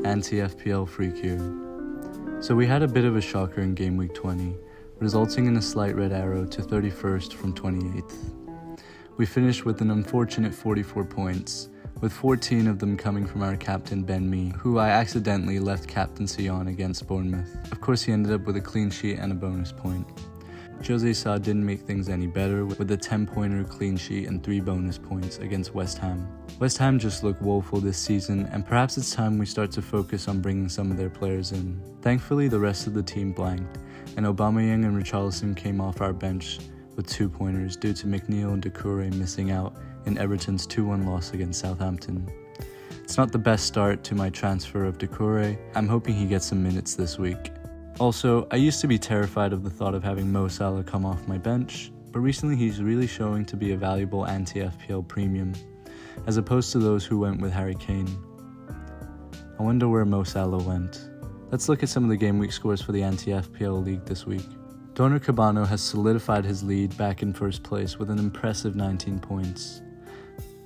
anti-FPL freak here. So we had a bit of a shocker in game week 20, resulting in a slight red arrow to 31st from 28th. We finished with an unfortunate 44 points, with 14 of them coming from our captain MEE, who I accidentally left captaincy on against Bournemouth. Of course, he ended up with a clean sheet and a bonus point. Jose Sa didn't make things any better with a 10-pointer clean sheet and 3 bonus points against West Ham. West Ham just look woeful this season, and perhaps it's time we start to focus on bringing some of their players in. Thankfully, the rest of the team blanked, and Aubameyang and Richarlison came off our bench with 2 pointers due to McNeil and Doucouré missing out in Everton's 2-1 loss against Southampton. It's not the best start to my transfer of Doucouré. I'm hoping he gets some minutes this week. Also, I used to be terrified of the thought of having Mo Salah come off my bench, but recently he's really showing to be a valuable anti-FPL premium, as opposed to those who went with Harry Kane. I wonder where Mo Salah went. Let's look at some of the game week scores for the anti-FPL league this week. Donor Cabano has solidified his lead back in first place with an impressive 19 points.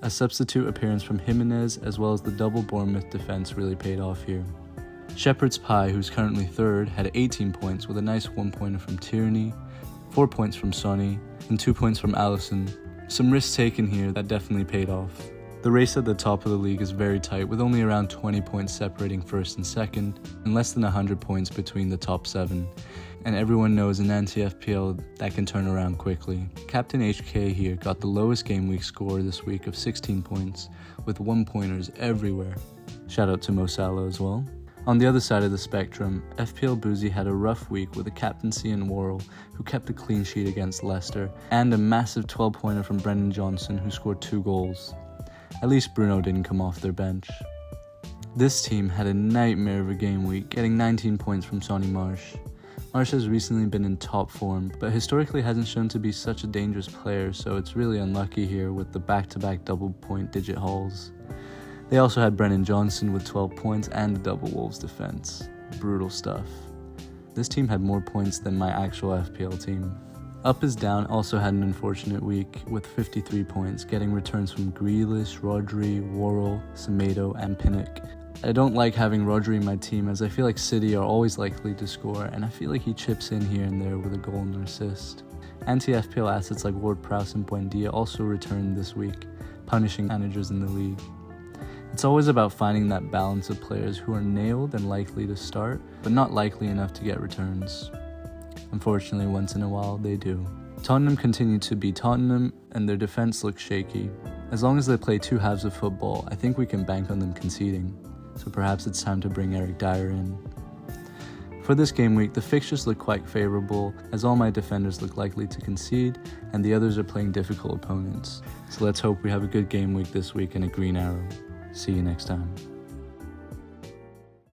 A substitute appearance from Jimenez as well as the double Bournemouth defense really paid off here. Shepherd's Pie, who's currently third, had 18 points with a nice 1-pointer from Tierney, 4 points from Sonny, and 2 points from Allison. Some risks taken here that definitely paid off. The race at the top of the league is very tight, with only around 20 points separating first and second, and less than 100 points between the top 7. And everyone knows in anti-FPL that can turn around quickly. Captain HK here got the lowest game week score this week of 16 points, with 1-pointers everywhere. Shout out to Mo Salah as well. On the other side of the spectrum, FPL Boozy had a rough week with a captaincy in Worrell, who kept a clean sheet against Leicester, and a massive 12-pointer from Brendan Johnson, who scored 2 goals. At least Bruno didn't come off their bench. This team had a nightmare of a game week, getting 19 points from Sonny Marsh. Marsh has recently been in top form, but historically hasn't shown to be such a dangerous player, so it's really unlucky here with the back-to-back double-point digit hauls. They also had Brennan Johnson with 12 points and a double Wolves defense. Brutal stuff. This team had more points than my actual FPL team. Up is Down also had an unfortunate week with 53 points, getting returns from Grealish, Rodri, Worrell, Semedo, and Pinnock. I don't like having Rodri in my team as I feel like City are always likely to score, and I feel like he chips in here and there with a goal and an assist. Anti-FPL assets like Ward-Prowse and Buendia also returned this week, punishing managers in the league. It's always about finding that balance of players who are nailed and likely to start, but not likely enough to get returns. Unfortunately, once in a while, they do. Tottenham continue to be Tottenham, and their defense looks shaky. As long as they play 2 halves of football, I think we can bank on them conceding. So perhaps it's time to bring Eric Dyer in. For this game week, the fixtures look quite favourable, as all my defenders look likely to concede, and the others are playing difficult opponents. So let's hope we have a good game week this week and a green arrow. See you next time.